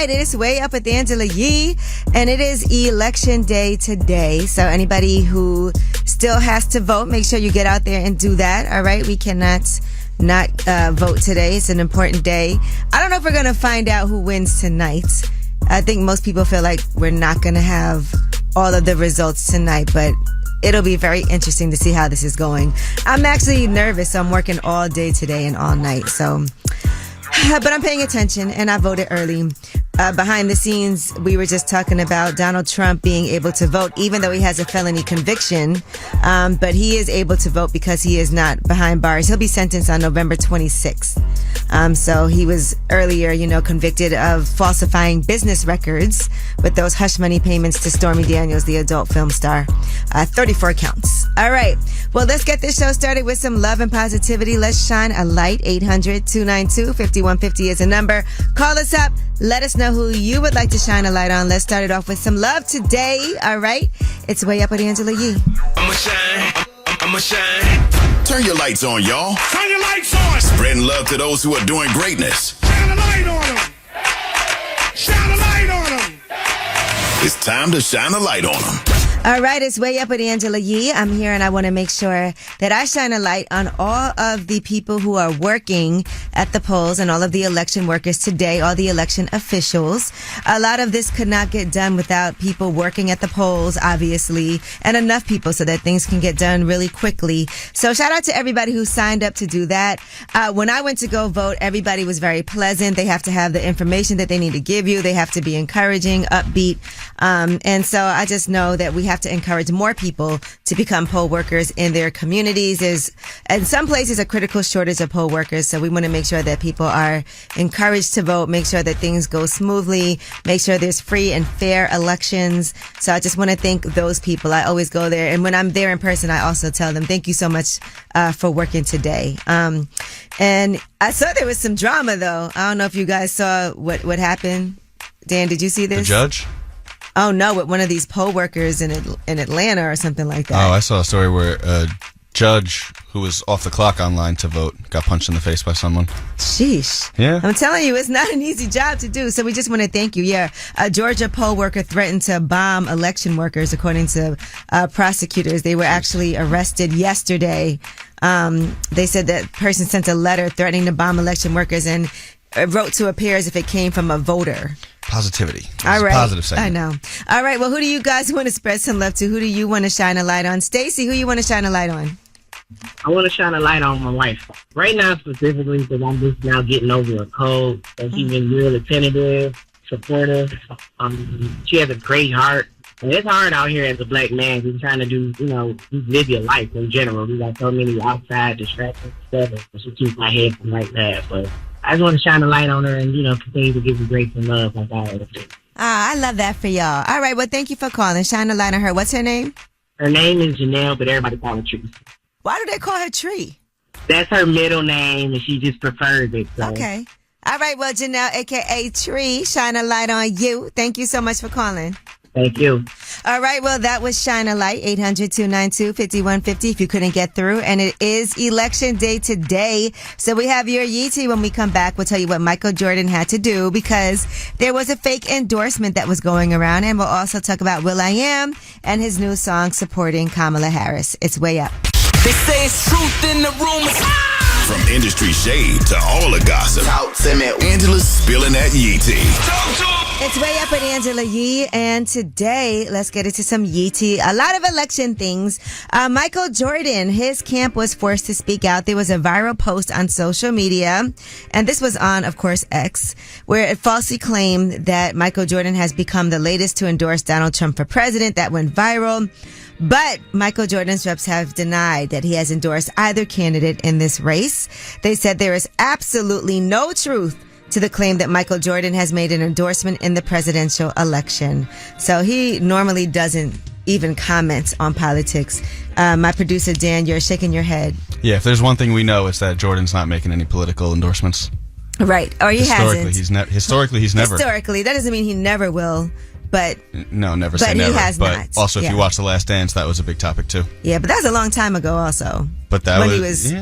right, it is Way Up with Angela Yee, and it is election day today. So anybody who still has to vote, make sure you get out there and do that. All right, we cannot not vote today. It's an important day. I don't know if we're going to find out who wins tonight. I think most people feel like we're not going to have all of the results tonight, but it'll be very interesting to see how this is going. I'm actually nervous, so I'm working all day today and all night. So, but I'm paying attention, and I voted early. Behind the scenes, we were just talking about Donald Trump being able to vote, even though he has a felony conviction. But he is able to vote because he is not behind bars. He'll be sentenced on November 26th. So he was earlier, convicted of falsifying business records with those hush money payments to Stormy Daniels, the adult film star. 34 counts. All right. Well, let's get this show started with some love and positivity. Let's shine a light. 800-292-5150 is a number. Call us up. Let us know who you would like to shine a light on. Let's start it off with some love today. All right. It's Way Up with Angela Yee. I'ma shine. Turn your lights on, y'all. Turn your lights on. Spreading love to those who are doing greatness. Shine a light on them. Shine a light on them. It's time to shine a light on them. All right, it's Way Up with Angela Yee. I'm here and I want to make sure that I shine a light on all of the people who are working at the polls and all of the election workers today, all the election officials. A lot of this could not get done without people working at the polls, obviously, and enough people so that things can get done really quickly. So shout out to everybody who signed up to do that. When I went to go vote, everybody was very pleasant. They have to have the information that they need to give you. They have to be encouraging, upbeat. And so I just know that we have to encourage more people to become poll workers in their communities. There's, in some places, a critical shortage of poll workers. So we want to make sure that people are encouraged to vote, make sure that things go smoothly, make sure there's free and fair elections. So I just want to thank those people. I always go there. And when I'm there in person, I also tell them, thank you so much for working today. And I saw there was some drama, though. I don't know if you guys saw what happened. Dan, did you see this? The judge? Oh, no, with one of these poll workers in Atlanta or something like that. Oh, I saw a story where a judge who was off the clock online to vote got punched in the face by someone. Sheesh. Yeah. I'm telling you, it's not an easy job to do. So we just want to thank you. Yeah. A Georgia poll worker threatened to bomb election workers, according to prosecutors. They were actually arrested yesterday. They said that person sent a letter threatening to bomb election workers and wrote to appear as if it came from a voter. Positivity. All right. Positive segment. I know. All right. Well, who do you guys want to spread some love to? Who do you want to shine a light on? Stacy, who you want to shine a light on? I want to shine a light on my wife. Right now, specifically, because I'm just now getting over a cold. So she's been real attentive, supportive. She has a great heart. And it's hard out here as a black man. We're trying to do, just live your life in general. We got so many outside distractions and stuff. And she keeps my head from like that. But I just want to shine a light on her and, continue to give her grace and love like I always do. I love that for y'all. All right. Well, thank you for calling. Shine a light on her. What's her name? Her name is Janelle, but everybody call her Tree. Why do they call her Tree? That's her middle name, and she just prefers it. So. Okay. All right. Well, Janelle, a.k.a. Tree, shine a light on you. Thank you so much for calling. Thank you. All right. Well, that was Shine a Light, 800-292-5150 if you couldn't get through. And it is election day today. So we have your Yeetie. When we come back, we'll tell you what Michael Jordan had to do because there was a fake endorsement that was going around. And we'll also talk about will.i.am and his new song supporting Kamala Harris. It's Way Up. They say it's truth in the rumors. From industry shade to all the gossip, Angela's spilling that Yee tea. It's Way Up with Angela Yee, and today, let's get into some Yee tea. A lot of election things. Michael Jordan, his camp was forced to speak out. There was a viral post on social media, and this was on, of course, X, where it falsely claimed that Michael Jordan has become the latest to endorse Donald Trump for president. That went viral. But Michael Jordan's reps have denied that he has endorsed either candidate in this race. They said there is absolutely no truth to the claim that Michael Jordan has made an endorsement in the presidential election. So he normally doesn't even comment on politics. My producer, Dan, you're shaking your head. Yeah, if there's one thing we know, it's that Jordan's not making any political endorsements. Right. Or he hasn't. Historically, he's never. Historically. That doesn't mean he never will. But no, never say never. But he has but not. Also, if you watch The Last Dance, that was a big topic too. Yeah, but that was a long time ago also. But that when was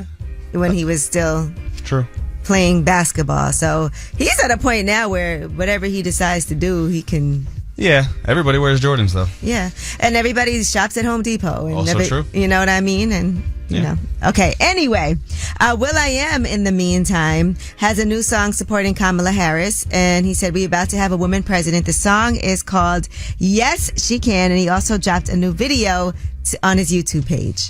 when he was still true playing basketball. So he's at a point now where whatever he decides to do, he can. Yeah, everybody wears Jordans though. Yeah, and everybody shops at Home Depot. And Also true. You know what I mean? And you know. Okay. Anyway, will.i.am in the meantime has a new song supporting Kamala Harris, and he said we're about to have a woman president. The song is called "Yes She Can," and he also dropped a new video on his YouTube page.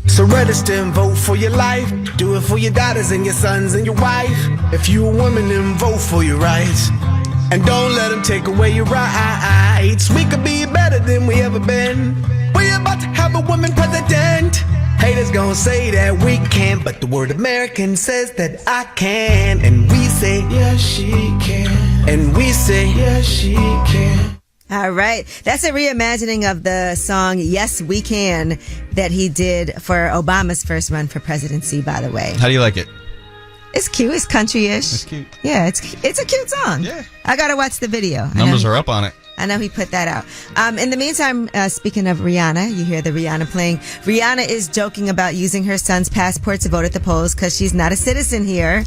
So register and vote for your life. Do it for your daughters and your sons and your wife. If you a woman, then vote for your rights. And don't let them take away your rights. We could be better than we ever been. We're about to have a woman president. Haters gonna say that we can't, but the word American says that I can. And we say, yes, she can. And we say, yes, she can. All right. That's a reimagining of the song Yes We Can that he did for Obama's first run for presidency, by the way. How do you like it? It's cute. It's country-ish. It's cute. Yeah, it's a cute song. Yeah. I got to watch the video. Numbers are up on it. I know he put that out. In the meantime, speaking of Rihanna, you hear the Rihanna playing. Rihanna is joking about using her son's passport to vote at the polls because she's not a citizen here.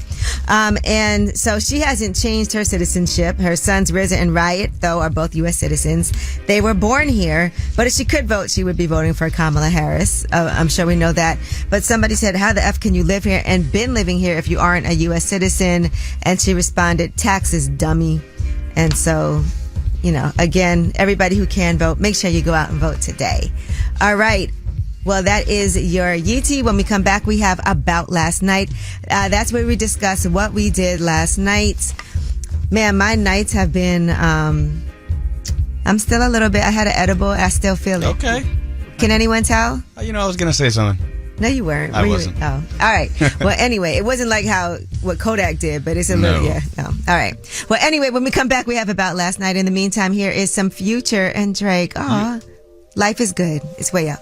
And so she hasn't changed her citizenship. Her sons, RZA and Riot, though, are both U.S. citizens. They were born here, but if she could vote, she would be voting for Kamala Harris. I'm sure we know that. But somebody said, how the F can you live here and been living here if you aren't a U.S. citizen? And she responded, taxes, dummy. And so, you know, again, everybody who can vote, make sure you go out and vote today. All right. Well, that is your Yeetie. When we come back, we have About Last Night. That's where we discuss what we did last night. Man, my nights have been, I'm still a little bit, I had an edible. I still feel it. Okay. Can anyone tell? You know, I was going to say something. No, you weren't. I wasn't. Oh, all right. Well, anyway, it wasn't like what Kodak did, but it's a little, yeah. No. All right. Well, anyway, when we come back, we have About Last Night. In the meantime, here is some Future and Drake. Aw, life is good. It's way up.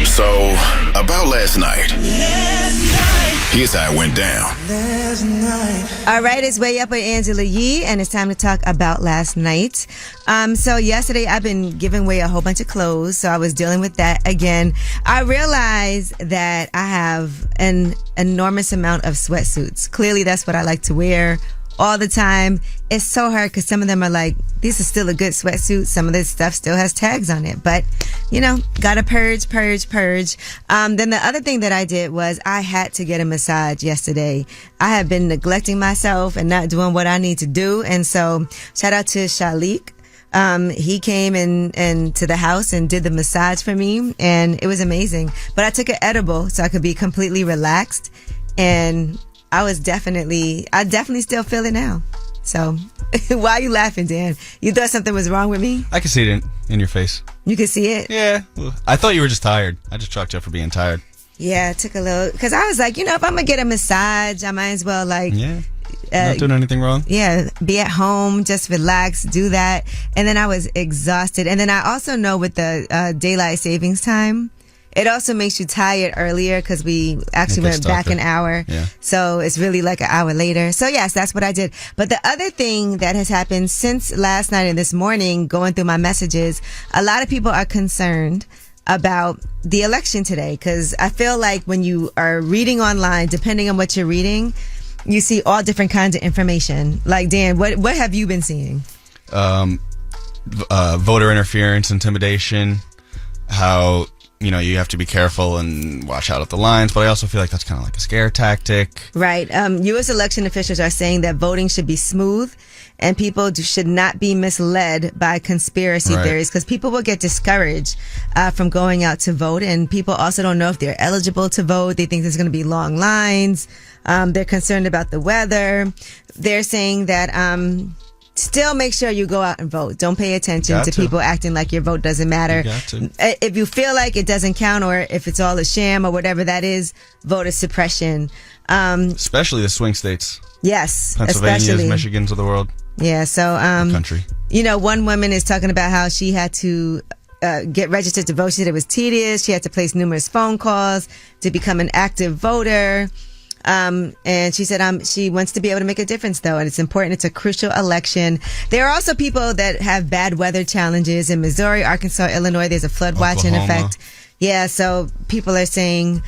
So, About Last Night. Here's how it went down. All right, it's Way Up with Angela Yee, and it's time to talk about last night. So yesterday I've been giving away a whole bunch of clothes, so I was dealing with that again. I realized that I have an enormous amount of sweatsuits. Clearly that's what I like to wear all the time. It's so hard because some of them are like, this is still a good sweatsuit. Some of this stuff still has tags on it, but you know, gotta purge. Then the other thing that I did was I had to get a massage yesterday. I have been neglecting myself and not doing what I need to do. And so shout out to Shalik. He came and to the house and did the massage for me, and it was amazing. But I took an edible so I could be completely relaxed, and I definitely still feel it now. So, why are you laughing, Dan? You thought something was wrong with me? I can see it in your face. You can see it? Yeah. I thought you were just tired. I just chalked you up for being tired. Yeah, it took a little, because I was like, you know, if I'm going to get a massage, I might as well not doing anything wrong. Yeah, be at home, just relax, do that. And then I was exhausted. And then I also know with the daylight savings time, it also makes you tired earlier because we actually went back an hour. Yeah. So it's really like an hour later. So yes, that's what I did. But the other thing that has happened since last night and this morning, going through my messages, a lot of people are concerned about the election today, because I feel like when you are reading online, depending on what you're reading, you see all different kinds of information. Like, Dan, what have you been seeing? Voter interference, intimidation, how, you know, you have to be careful and watch out at the lines, but I also feel like that's kind of like a scare tactic. Right. U.S. election officials are saying that voting should be smooth and people should not be misled by conspiracy theories, because people will get discouraged from going out to vote, and people also don't know if they're eligible to vote. They think there's going to be long lines. They're concerned about the weather. They're saying that still make sure you go out and vote. Don't pay attention to people acting like your vote doesn't matter. If you feel like it doesn't count, or if it's all a sham or whatever that is, voter suppression. Especially the swing states. Yes. Pennsylvania's, especially Michigans of the world. Yeah. So, country. You know, one woman is talking about how she had to get registered to vote. She said it was tedious. She had to place numerous phone calls to become an active voter. And she said, she wants to be able to make a difference though. And it's important. It's a crucial election. There are also people that have bad weather challenges in Missouri, Arkansas, Illinois. There's a flood watch in effect. Yeah. So people are saying,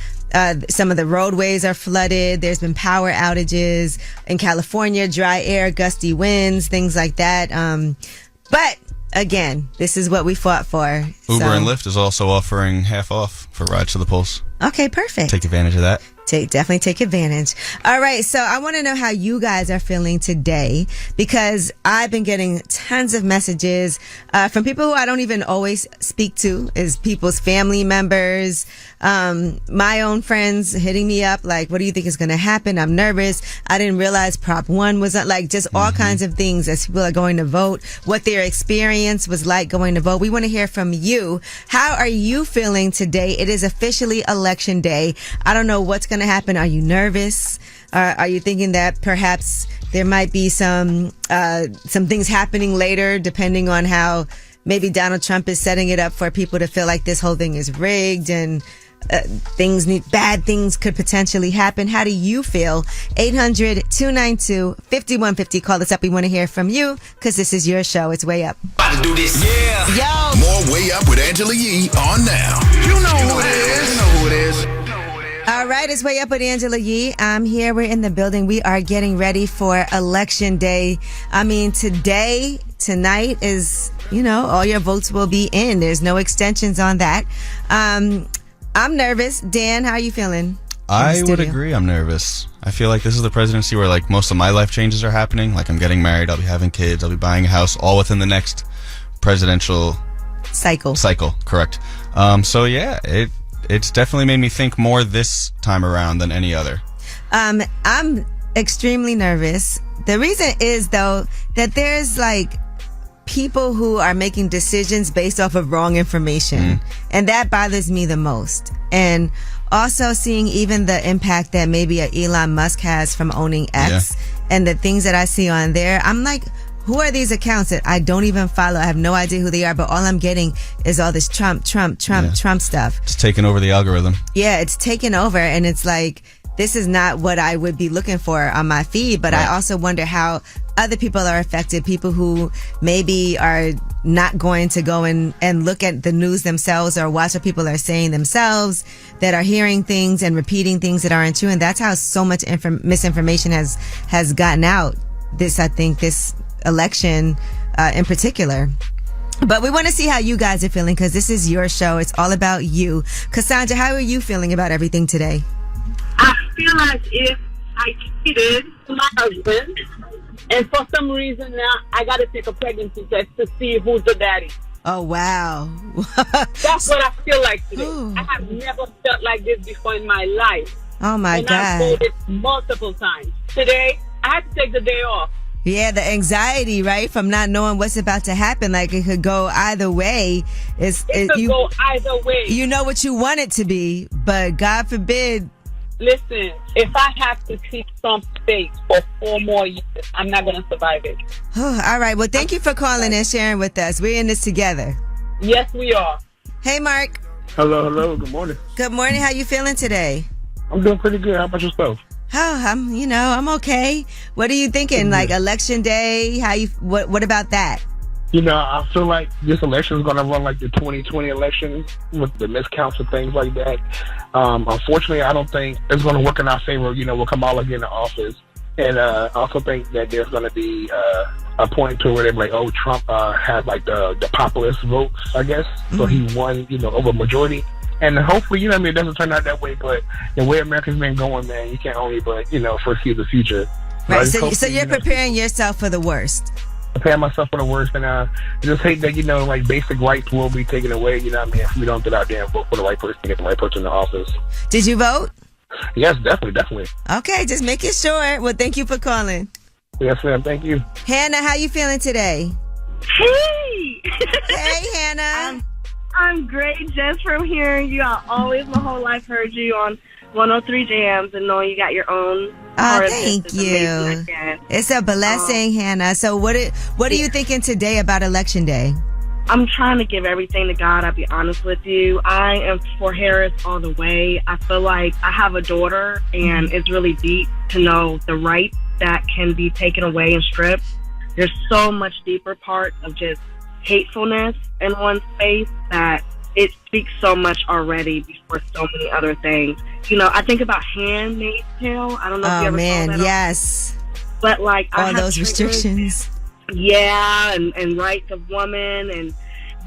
Some of the roadways are flooded. There's been power outages in California, dry air, gusty winds, things like that. But again, this is what we fought for. Uber and Lyft is also offering half off for rides to the polls. Okay, perfect. Take advantage of that. Definitely take advantage. All right, so I want to know how you guys are feeling today, because I've been getting tons of messages from people who I don't even always speak to, is people's family members, my own friends hitting me up like, what do you think is going to happen? I'm nervous. I didn't realize Prop 1 was like just all kinds of things as people are going to vote, what their experience was like going to vote. We want to hear from you. How are you feeling today? It is officially election day. I don't know what's going to happen. Are you nervous? Are you thinking that perhaps there might be some things happening later, depending on how maybe Donald Trump is setting it up for people to feel like this whole thing is rigged and bad things could potentially happen? How do you feel? 800-292-5150. Call us up. We want to hear from you because this is your show. It's Way Up. About to do this. Yeah. Yo. More Way Up with Angela Yee on now. You know who it is. You know who it is. All right, it's Way Up with Angela Yee. I'm here. We're in the building. We are getting ready for Election Day. I mean, tonight is, all your votes will be in. There's no extensions on that. I'm nervous. Dan, how are you feeling? I would agree. I'm nervous. I feel like this is the presidency where like most of my life changes are happening. Like I'm getting married. I'll be having kids. I'll be buying a house all within the next presidential cycle. Correct. So yeah, it's definitely made me think more this time around than any other. I'm extremely nervous. The reason is, though, that there's like people who are making decisions based off of wrong information. And that bothers me the most. And also seeing even the impact that maybe Elon Musk has from owning X and the things that I see on there. I'm like, who are these accounts that I don't even follow? I have no idea who they are, but all I'm getting is all this Trump stuff. It's taking over the algorithm. Yeah, it's taken over, and it's like, this is not what I would be looking for on my feed, but I also wonder how other people are affected, people who maybe are not going to go and look at the news themselves or watch what people are saying themselves, that are hearing things and repeating things that aren't true, and that's how so much misinformation has gotten out. I think this election in particular. But we want to see how you guys are feeling because this is your show. It's all about you. Cassandra, how are you feeling about everything today? I feel like if I cheated my husband, and for some reason now I got to take a pregnancy test to see who's the daddy. Oh, wow. That's what I feel like today. Ooh. I have never felt like this before in my life. Oh, my God. And I've voted multiple times. Today, I had to take the day off. Yeah, the anxiety, right, from not knowing what's about to happen. Like, it could go either way. It could go either way. You know what you want it to be, but God forbid. Listen, if I have to keep some faith for 4 more years, I'm not going to survive it. All right. Well, thank you for calling and sharing with us. We're in this together. Yes, we are. Hey, Mark. Hello. Good morning. Good morning. How you feeling today? I'm doing pretty good. How about yourself? Oh, I'm okay. What are you thinking? Like Election Day? What about that? I feel like this election is going to run like the 2020 election with the miscounts and things like that. Unfortunately, I don't think it's going to work in our favor. We'll Kamala get in the office. And I also think that there's going to be a point to where they're like, oh, Trump had like the populist votes, I guess. So he won, over majority. And hopefully, it doesn't turn out that way. But the way America's been going, man, you can't only but, foresee the future. Right. So you're preparing yourself for the worst. Prepare myself for the worst, and I just hate that like basic rights will be taken away. If we don't get out there and vote for the right person, get the right person in the office. Did you vote? Yes, definitely. Okay, just making sure. Well, thank you for calling. Yes, ma'am. Thank you. Hannah, how you feeling today? Hey! Hey, Hannah. I'm great. Just from hearing you, I always my whole life heard you on 103 Jams and knowing you got your own. Thank you. It's a blessing, Hannah. So what are you thinking today about Election Day? I'm trying to give everything to God, I'll be honest with you. I am for Harris all the way. I feel like I have a daughter, and it's really deep to know the rights that can be taken away and stripped. There's so much deeper part of just hatefulness in one's face that it speaks so much already before so many other things. You know, I think about Handmaid's Tale. I don't know if you ever saw that. Yes. But like all those restrictions. Yeah, and rights of woman, and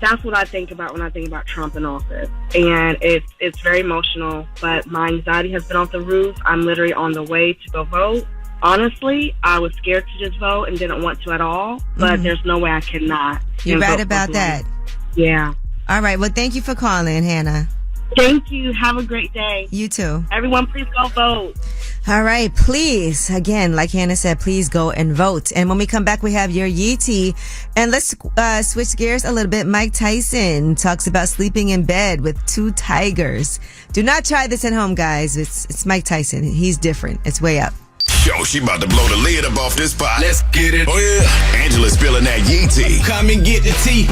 that's what I think about when I think about Trump in office. And it's very emotional, but my anxiety has been off the roof. I'm literally on the way to go vote. Honestly, I was scared to just vote and didn't want to at all, but there's no way I cannot. You're right about that. Yeah. All right. Well, thank you for calling, Hannah. Thank you. Have a great day. You too. Everyone, please go vote. All right, please. Again, like Hannah said, please go and vote. And when we come back, we have your Yee tea. And let's switch gears a little bit. Mike Tyson talks about sleeping in bed with 2 tigers. Do not try this at home, guys. It's Mike Tyson. He's different. It's way up. Yo, she about to blow the lid up off this pot. Let's get it. Oh, yeah. Angela's spilling that Yee tea. Come and get the tea.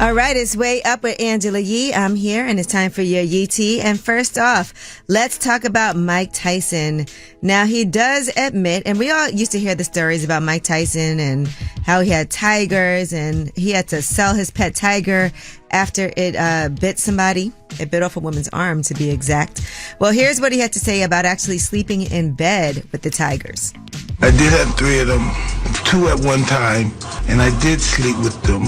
All right, it's Way Up with Angela Yee. I'm here, and it's time for your Yee tea. And first off, let's talk about Mike Tyson. Now, he does admit, and we all used to hear the stories about Mike Tyson and how he had tigers, and he had to sell his pet tiger after it bit somebody. It bit off a woman's arm, to be exact. Well, here's what he had to say about actually sleeping in bed with the tigers. I did have 3 of them, 2 at one time, and I did sleep with them.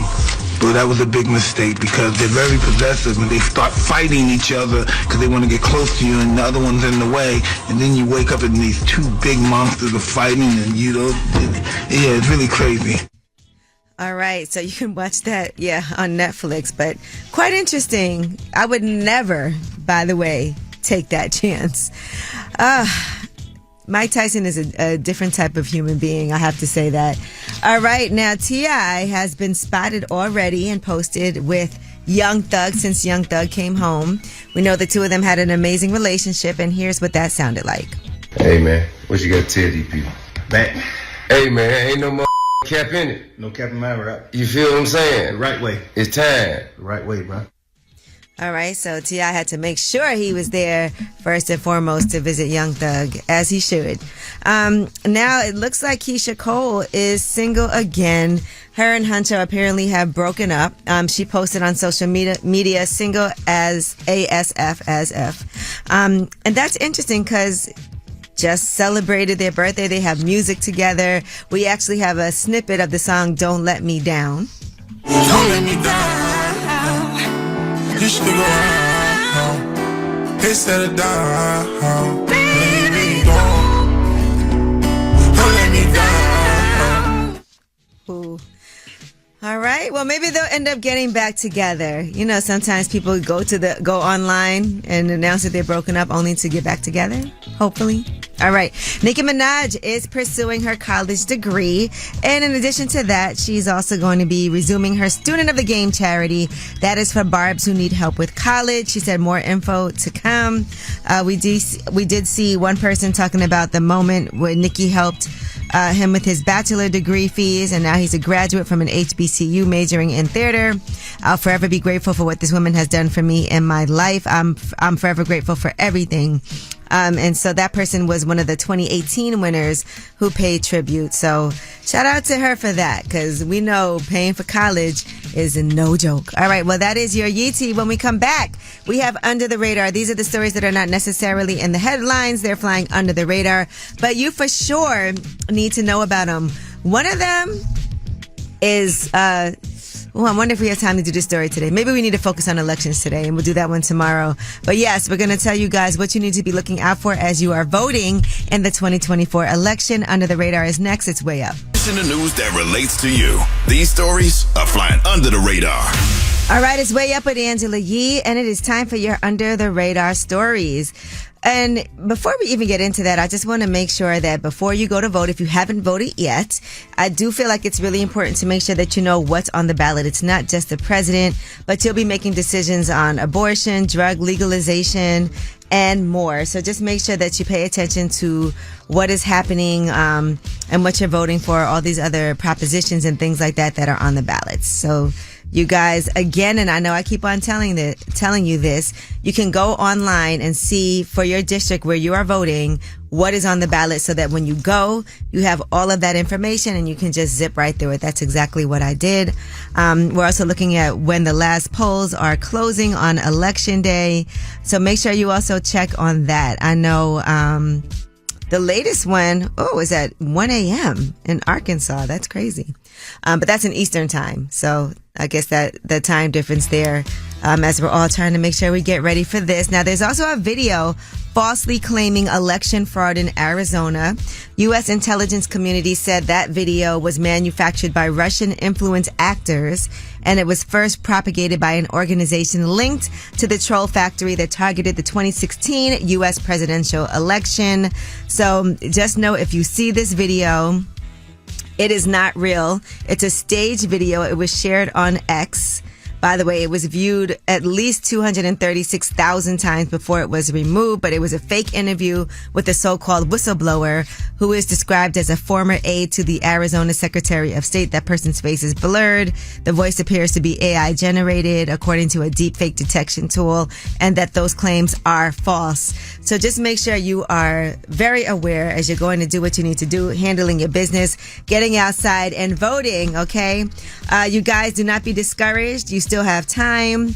But that was a big mistake because they're very possessive and they start fighting each other because they want to get close to you and the other one's in the way. And then you wake up and these 2 big monsters are fighting and you know, yeah, it's really crazy. All right, so you can watch that, on Netflix, but quite interesting. I would never, by the way, take that chance. Mike Tyson is a different type of human being, I have to say that. All right, now T.I. has been spotted already and posted with Young Thug since Young Thug came home. We know the 2 of them had an amazing relationship, and here's what that sounded like. Hey, man, what you got to tell these people? Back. Hey, man, ain't no more cap in it. No cap in my rap. You feel what I'm saying? The right way. It's time. The right way, bro. All right, so T.I. had to make sure he was there first and foremost to visit Young Thug, as he should. Now, it looks like Keisha Cole is single again. Her and Hunter apparently have broken up. She posted on social media single as ASF, as F. And that's interesting because just celebrated their birthday. They have music together. We actually have a snippet of the song Don't Let Me Down. Don't let me down. You should go around. They set it down. Baby, don't let me down. Ooh. All right. Well, maybe they'll end up getting back together. You know, sometimes people go online and announce that they're broken up only to get back together. Hopefully. All right. Nicki Minaj is pursuing her college degree. And in addition to that, she's also going to be resuming her Student of the Game charity. That is for barbs who need help with college. She said more info to come. We did see one person talking about the moment where Nicki helped him with his bachelor degree fees, and now he's a graduate from an HBCU majoring in theater. I'll forever be grateful for what this woman has done for me in my life. I'm forever grateful for everything. And so that person was one of the 2018 winners who paid tribute. So shout out to her for that, because we know paying for college is no joke. All right, well, that is your Yee tea. When we come back, we have Under the Radar. These are the stories that are not necessarily in the headlines. They're flying under the radar, but you for sure need to know about them. One of them is... I wonder if we have time to do this story today. Maybe we need to focus on elections today, and we'll do that one tomorrow. But yes, we're going to tell you guys what you need to be looking out for as you are voting in the 2024 election. Under the Radar is next. It's Way Up. In the news that relates to you. These stories are flying under the radar. All right, it's Way Up with Angela Yee, and it is time for your Under the Radar stories. And before we even get into that, I just want to make sure that before you go to vote, if you haven't voted yet, I do feel like it's really important to make sure that you know what's on the ballot. It's not just the president, but you'll be making decisions on abortion, drug legalization, and more. So just make sure that you pay attention to what is happening and what you're voting for, all these other propositions and things like that are on the ballots. So you guys, again, and I know I keep on telling you this, you can go online and see for your district where you are voting what is on the ballot so that when you go, you have all of that information and you can just zip right through it. That's exactly what I did. We're also looking at when the last polls are closing on election day. So make sure you also check on that. I know, the latest one, is at 1 a.m. in Arkansas. That's crazy. But that's in Eastern time. So I guess that the time difference there, as we're all trying to make sure we get ready for this. Now, there's also a video falsely claiming election fraud in Arizona. U.S. intelligence community said that video was manufactured by Russian influence actors, and it was first propagated by an organization linked to the troll factory that targeted the 2016 U.S. presidential election. So just know if you see this video, it is not real. It's a staged video. It was shared on X. By the way, it was viewed at least 236,000 times before it was removed, but it was a fake interview with a so-called whistleblower who is described as a former aide to the Arizona Secretary of State. That person's face is blurred. The voice appears to be AI generated according to a deepfake detection tool, and that those claims are false. So just make sure you are very aware as you're going to do what you need to do, handling your business, getting outside and voting, okay? You guys, do not be discouraged. You still have time.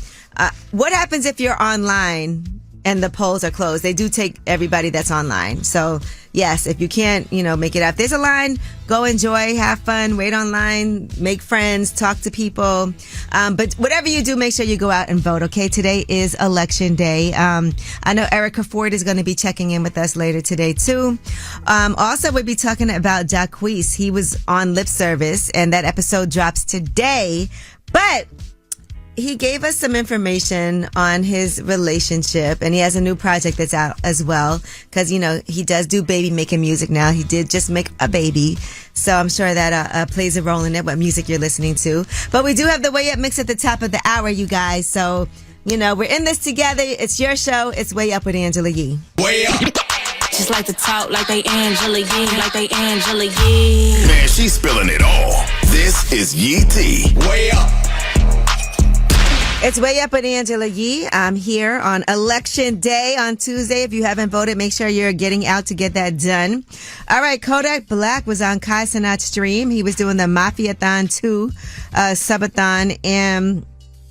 What happens if you're online and the polls are closed? They do take everybody that's online. So yes, if you can't, make it up, there's a line, go enjoy, have fun, wait online, make friends, talk to people. But whatever you do, make sure you go out and vote. Okay. Today is election day. I know Erica Ford is going to be checking in with us later today too. Also we'll be talking about Jackquis. He was on Lip Service and that episode drops today, but he gave us some information on his relationship, and he has a new project that's out as well. Cause, he does do baby making music now. He did just make a baby. So I'm sure that, plays a role in it, what music you're listening to. But we do have the Way Up mix at the top of the hour, you guys. So, we're in this together. It's your show. It's Way Up with Angela Yee. Way up. Just like to talk like they Angela Yee, like they Angela Yee. Man, she's spilling it all. This is Yee T. Way up. It's Way Up with Angela Yee. I'm here on Election Day on Tuesday. If you haven't voted, make sure you're getting out to get that done. All right, Kodak Black was on Kai Cenat's stream. He was doing the Mafia-thon 2 subathon, and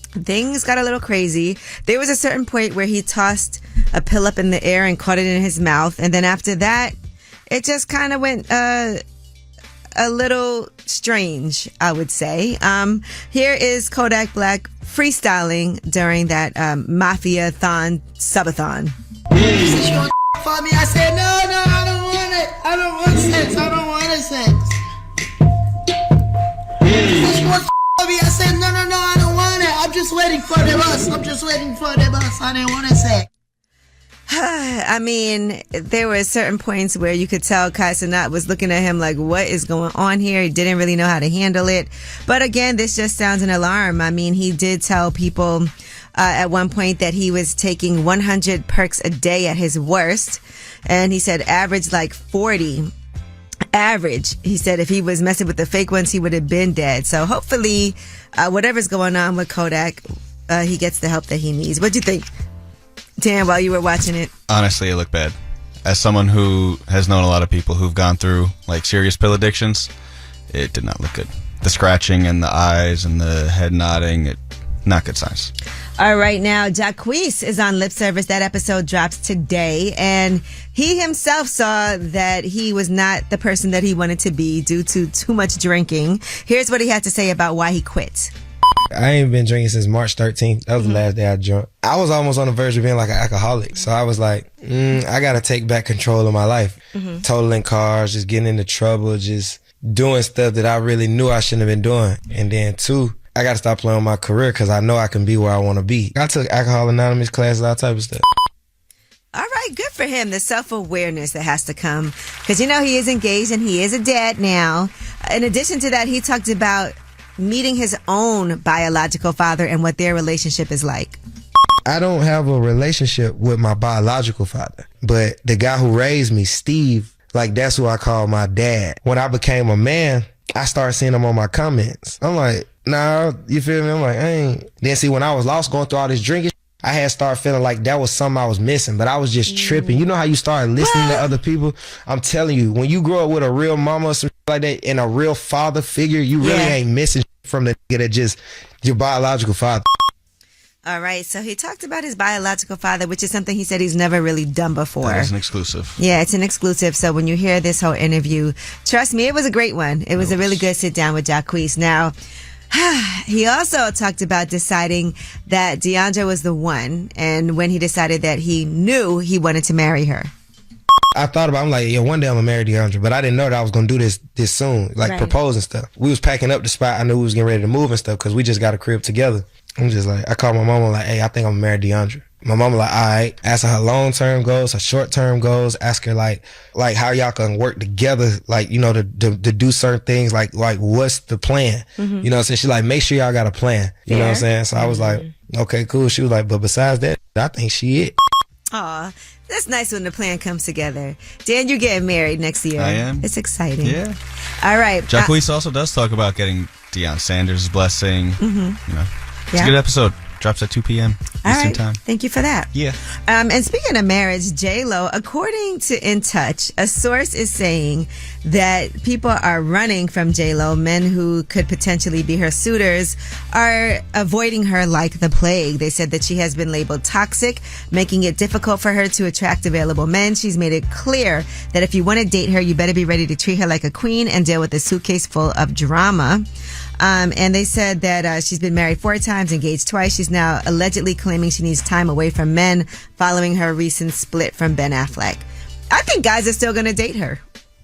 things got a little crazy. There was a certain point where he tossed a pill up in the air and caught it in his mouth, and then after that, it just kind of went a little strange, I would say. Here is Kodak Black freestyling during that Mafia-thon subathon. For me, I said, no, I don't want it. I don't want sex. I don't want sex. For me, I said, no, I don't want it. I'm just waiting for the bus. I didn't want sex. I mean, there were certain points where you could tell Kai Cenat was looking at him like, what is going on here? He didn't really know how to handle it. But again, this just sounds an alarm. I mean, he did tell people at one point that he was taking 100 perks a day at his worst. And he said average like 40. Average. He said if he was messing with the fake ones, he would have been dead. So hopefully, whatever's going on with Kodak, he gets the help that he needs. What'd you think, Dan, while you were watching it? Honestly, it looked bad. As someone who has known a lot of people who've gone through like serious pill addictions, it did not look good. The scratching and the eyes and the head nodding, not good signs. All right, now Jackquis is on Lip Service. That episode drops today, and he himself saw that he was not the person that he wanted to be due to too much drinking. Here's what he had to say about why he quit. I ain't been drinking since March 13th. That was the last day I drank. I was almost on the verge of being like an alcoholic. So I was like, I got to take back control of my life. Totaling cars, just getting into trouble, just doing stuff that I really knew I shouldn't have been doing. And then 2, I got to stop playing with my career because I know I can be where I want to be. I took Alcohol Anonymous classes, all type of stuff. All right, good for him. The self-awareness that has to come. Because, he is engaged and he is a dad now. In addition to that, he talked about meeting his own biological father and what their relationship is like. I don't have a relationship with my biological father, but the guy who raised me, Steve, like that's who I call my dad. When I became a man, I started seeing him on my comments. I'm like, nah, you feel me? I'm like, I ain't. Then see, when I was lost going through all this drinking, I had started feeling like that was something I was missing, but I was just tripping. You know how you start listening to other people? I'm telling you, when you grow up with a real mama or something like that and a real father figure, you really ain't missing from the nigga that just your biological father. All right, so he talked about his biological father, which is something he said he's never really done before. That is an exclusive. Yeah, it's an exclusive. So when you hear this whole interview, trust me, it was a great one. It was a really good sit down with Jackquis. Now, he also talked about deciding that DeAndre was the one, and when he decided that he knew he wanted to marry her. I thought about, I'm like, yeah, one day I'm gonna marry DeAndre, but I didn't know that I was gonna do this soon, like propose and stuff. We was packing up the spot. I knew we was getting ready to move and stuff because we just got a crib together. I'm just like, I called my mama like, hey, I think I'm gonna marry DeAndre. My mama like, all right. Ask her long-term goals, her short-term goals. Ask her like how y'all can work together, like, you know, to do certain things. Like what's the plan? Mm-hmm. You know what I'm saying? She like, make sure y'all got a plan. You know what I'm saying? So I was like, okay, cool. She was like, but besides that, I think she it. Aw, that's nice when the plan comes together. Dan, you're getting married next year. I am. It's exciting. Yeah. All right. Jackquis also does talk about getting Deion Sanders' blessing. Mm-hmm. You know, it's a good episode. Drops at 2 p.m. Eastern time. Thank you for that. Yeah. And speaking of marriage, J-Lo, according to In Touch, a source is saying that people are running from J-Lo. Men who could potentially be her suitors are avoiding her like the plague. They said that she has been labeled toxic, making it difficult for her to attract available men. She's made it clear that if you want to date her, you better be ready to treat her like a queen and deal with a suitcase full of drama. And they said that she's been married 4 times, engaged twice. She's now allegedly claiming she needs time away from men following her recent split from Ben Affleck. I think guys are still going to date her.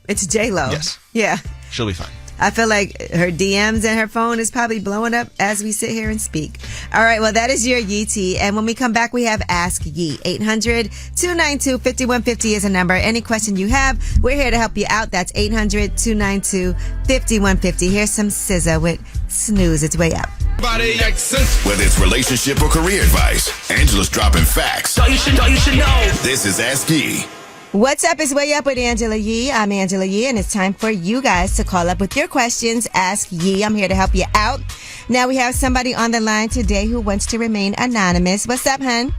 It's J-Lo. Yes. Yeah. She'll be fine. I feel like her DMs and her phone is probably blowing up as we sit here and speak. All right, well, that is your Yee Tea. And when we come back, we have Ask Yee. 800-292-5150 is a number. Any question you have, we're here to help you out. That's 800-292-5150. Here's some SZA with Snooze. It's way up. Whether it's relationship or career advice, Angela's dropping facts. You should know. This is Ask Yee. What's up? It's Way Up with Angela Yee. I'm Angela Yee, and it's time for you guys to call up with your questions. Ask Yee. I'm here to help you out. Now we have somebody on the line today who wants to remain anonymous. What's up, hun?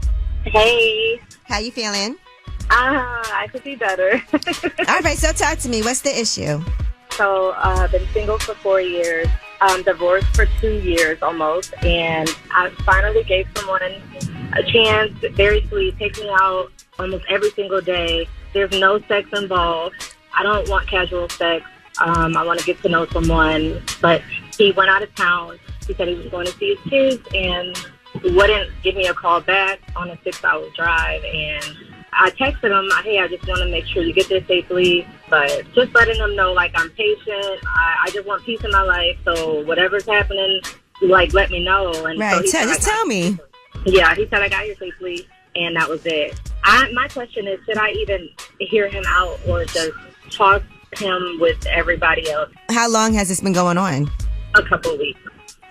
Hey. How you feeling? I could be better. All right, so talk to me. What's the issue? So I've been single for 4 years. Divorced for 2 years almost, and I finally gave someone a chance. Very sweet, takes me out almost every single day. There's no sex involved. I don't want casual sex. I want to get to know someone, but he went out of town. He said he was going to see his kids and wouldn't give me a call back on a 6-hour drive. And I texted him, hey, I just want to make sure you get there safely, but just letting him know, like, I'm patient. I just want peace in my life, so whatever's happening, like, let me know. And right, so just tell me. Yeah, he said I got here safely, and that was it. My question is, should I even hear him out or just talk him with everybody else? How long has this been going on? A couple of weeks.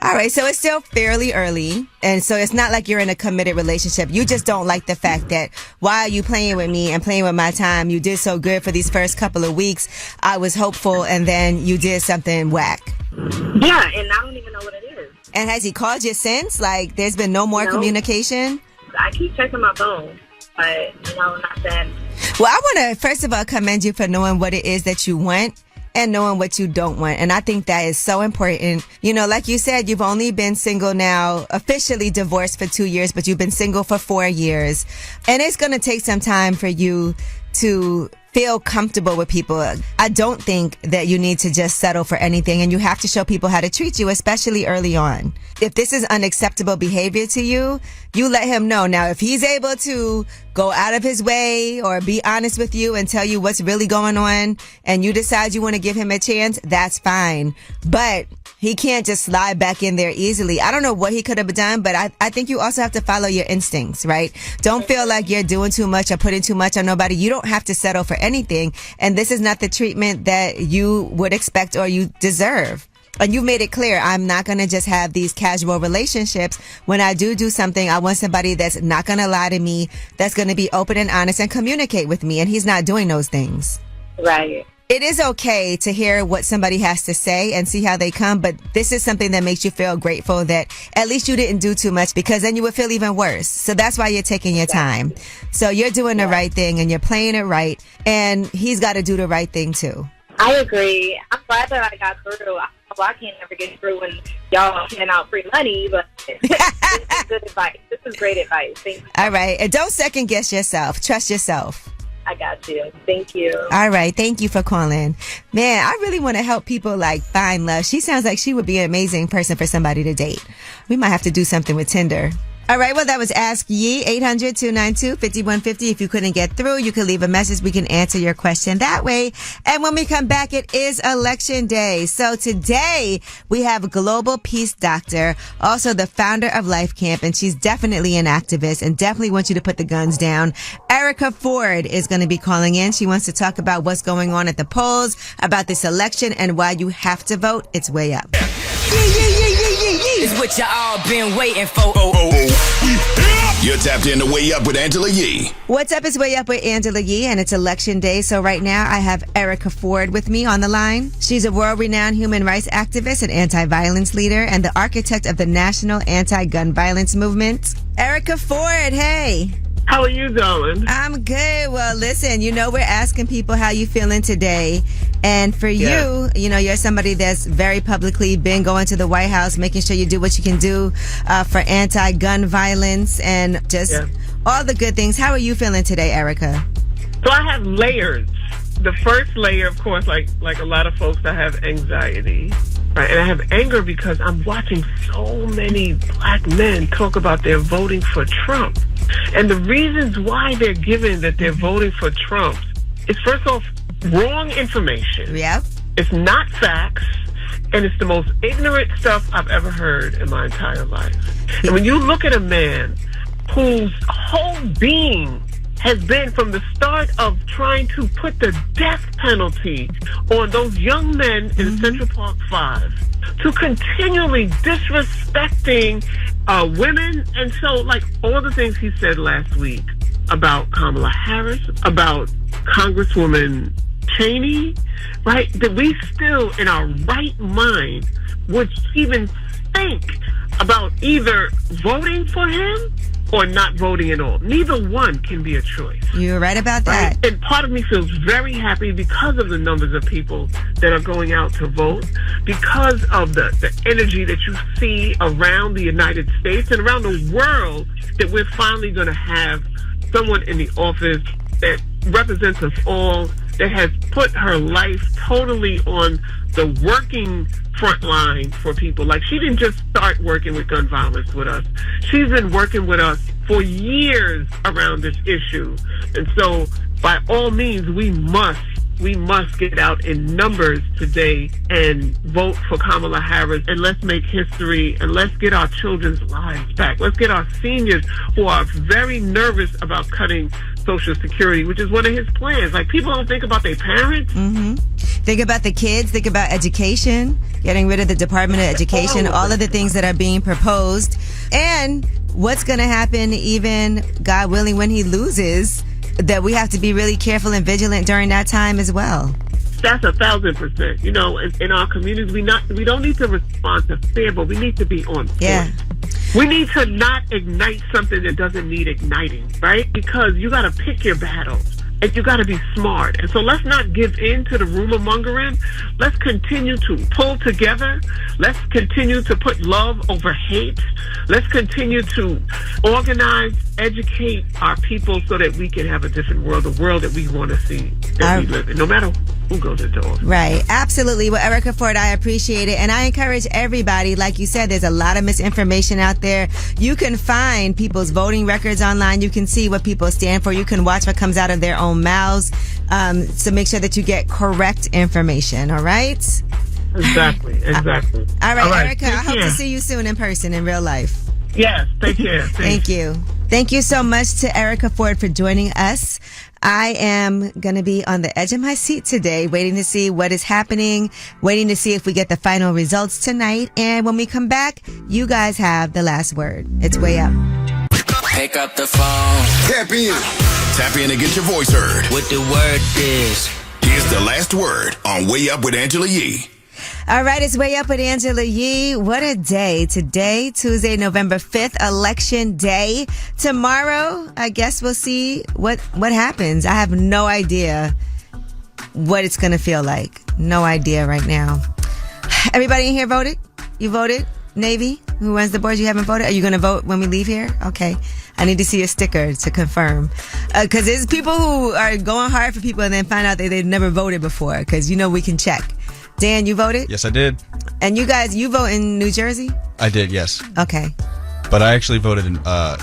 All right, so it's still fairly early, and so it's not like you're in a committed relationship. You just don't like the fact that why are you playing with me and playing with my time? You did so good for these first couple of weeks. I was hopeful, and then you did something whack. Yeah, and I don't even know what it is. And has he called you since? Like, there's been no more communication? I keep checking my phone, but nothing. Well, I want to, first of all, commend you for knowing what it is that you want and knowing what you don't want. And I think that is so important. You know, like you said, you've only been single now, officially divorced for 2 years, but you've been single for 4 years. And it's going to take some time for you to feel comfortable with people. I don't think that you need to just settle for anything, and you have to show people how to treat you, especially early on. If this is unacceptable behavior to you, you let him know. Now, if he's able to go out of his way or be honest with you and tell you what's really going on, and you decide you want to give him a chance, that's fine. But he can't just slide back in there easily. I don't know what he could have done, but I think you also have to follow your instincts, right? Don't feel like you're doing too much or putting too much on nobody. You don't have to settle for anything. And this is not the treatment that you would expect or you deserve. And you made it clear, I'm not going to just have these casual relationships. When I do something, I want somebody that's not going to lie to me, that's going to be open and honest and communicate with me. And he's not doing those things. Right. It is okay to hear what somebody has to say and see how they come, but this is something that makes you feel grateful that at least you didn't do too much, because then you would feel even worse. So that's why you're taking your time. So you're doing the right thing and you're playing it right, and he's got to do the right thing too. I agree. I'm glad that I got through. I can't never get through when y'all hand out free money, but this is good advice. This is great advice. Thank you. All right. And don't second guess yourself. Trust yourself. I got you. Thank you. All right. Thank you for calling. Man, I really want to help people like find love. She sounds like she would be an amazing person for somebody to date. We might have to do something with Tinder. All right. Well, that was Ask Yee, 800-292-5150. If you couldn't get through, you could leave a message. We can answer your question that way. And when we come back, it is election day. So today we have Global Peace Doctor, also the founder of Life Camp, and she's definitely an activist and definitely wants you to put the guns down. Erica Ford is going to be calling in. She wants to talk about what's going on at the polls, about this election, and why you have to vote. It's way up. It's what you all been waiting for. You're tapped in to Way Up with Angela Yee. What's up? It's Way Up with Angela Yee, and it's election day. So right now I have Erica Ford with me on the line. She's a world-renowned human rights activist and anti-violence leader and the architect of the National Anti-Gun Violence Movement. Erica Ford, hey. How are you doing? I'm good. Well, listen, we're asking people how you feeling today. And for you, you're somebody that's very publicly been going to the White House, making sure you do what you can do for anti-gun violence and just all the good things. How are you feeling today, Erica? So I have layers. The first layer, of course, like a lot of folks, I have anxiety. Right? And I have anger because I'm watching so many black men talk about they're voting for Trump. And the reasons why they're giving that they're voting for Trump is, first off, wrong information. Yep. It's not facts. And it's the most ignorant stuff I've ever heard in my entire life. And when you look at a man whose whole being has been from the start of trying to put the death penalty on those young men in Central Park 5, to continually disrespecting women, and so like all the things he said last week about Kamala Harris, about Congresswoman Cheney, right? That we still in our right mind would even think about either voting for him or not voting at all. Neither one can be a choice. You're right about that. Right? And part of me feels very happy because of the numbers of people that are going out to vote, because of the energy that you see around the United States and around the world, that we're finally going to have someone in the office that represents us all, that has put her life totally on the working front line for people. Like, she didn't just start working with gun violence with us. She's been working with us for years around this issue. And so, by all means, we must get out in numbers today and vote for Kamala Harris, and let's make history, and let's get our children's lives back. Let's get our seniors who are very nervous about cutting Social Security, which is one of his plans. Like, people don't think about their parents. Think about the kids. Think about education, getting rid of the Department of Education, all of the things that are being proposed, and what's going to happen, even, God willing, when he loses, that we have to be really careful and vigilant during that time as well. That's 1,000%. In our communities, we don't need to respond to fear, but we need to be on point. Yeah. We need to not ignite something that doesn't need igniting, right? Because you got to pick your battles. And you got to be smart. And so let's not give in to the rumor mongering. Let's continue to pull together. Let's continue to put love over hate. Let's continue to organize, educate our people so that we can have a different world, the world that we want to see, that we live in, no matter who goes into office. Right. Absolutely. Well, Erica Ford, I appreciate it. And I encourage everybody, like you said, there's a lot of misinformation out there. You can find people's voting records online. You can see what people stand for. You can watch what comes out of their own mouths. So make sure that you get correct information. All right? Exactly. All right, Erica, I hope care. to see you soon in person in real life. Yes. Take care. Thank you. Thank you so much to Erica Ford for joining us. I am going to be on the edge of my seat today, waiting to see what is happening, waiting to see if we get the final results tonight. And when we come back, you guys have the last word. It's Way Up. Pick up the phone. Tap in. Tap in and get your voice heard. What the word is. Here's the last word on Way Up with Angela Yee. All right, it's Way Up with Angela Yee. What a day. Today, Tuesday, November 5th, Election Day. Tomorrow, I guess we'll see what happens. I have no idea what it's going to feel like. No idea right now. Everybody in here voted? You voted? Navy, who runs the board, you haven't voted? Are you going to vote when we leave here? Okay. I need to see a sticker to confirm. Because there's people who are going hard for people and then find out that they've never voted before. Because, we can check. Dan, you voted? Yes, I did. And you guys, you vote in New Jersey? I did, yes. Okay. But I actually voted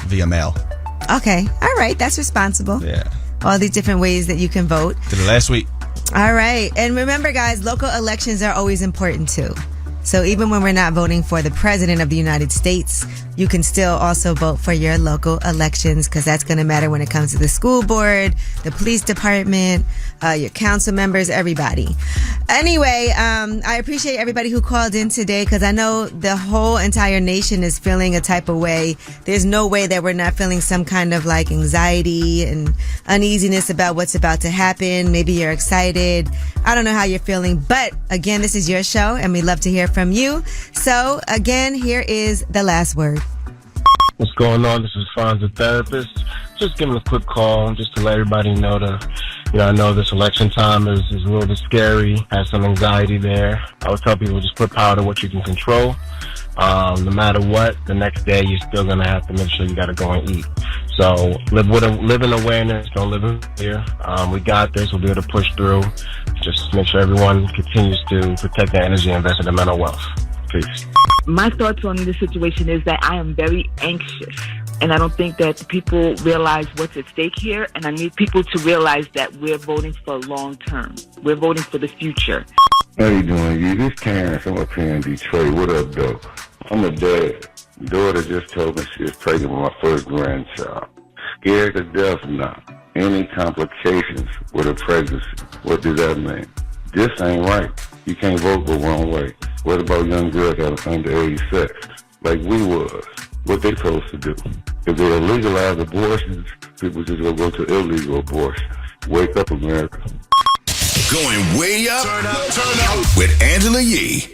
via mail. Okay. All right. That's responsible. Yeah. All these different ways that you can vote. Did it last week. All right. And remember, guys, local elections are always important, too. So even when we're not voting for the president of the United States, you can still also vote for your local elections because that's going to matter when it comes to the school board, the police department, your council members, everybody. Anyway, I appreciate everybody who called in today because I know the whole entire nation is feeling a type of way. There's no way that we're not feeling some kind of like anxiety and uneasiness about what's about to happen. Maybe you're excited. I don't know how you're feeling, but again, this is your show and we love to hear from you. So again, here is the last word. What's going on? This is Fonz, the therapist. Just giving a quick call just to let everybody know that, I know this election time is a little bit scary, has some anxiety there. I would tell people just put power to what you can control. No matter what, the next day you're still going to have to make sure you got to go and eat. So live in awareness, don't live in fear. We got this, we'll be able to push through. Just make sure everyone continues to protect their energy and invest in their mental wealth. Peace. My thoughts on this situation is that I am very anxious. And I don't think that people realize what's at stake here. And I need people to realize that we're voting for long term. We're voting for the future. How you doing, you? This Terrence. I'm up here in Detroit. What up, though? I'm a dad. Daughter just told me she was pregnant with my first grandchild. Scared to death now. Any complications with a pregnancy? What does that mean? This ain't right. You can't vote the wrong way. What about young girls having underage sex? Like we was. What they supposed to do? If they legalize abortions, people just gonna go to illegal abortions. Wake up, America. Going way up, turn up with Angela Yee.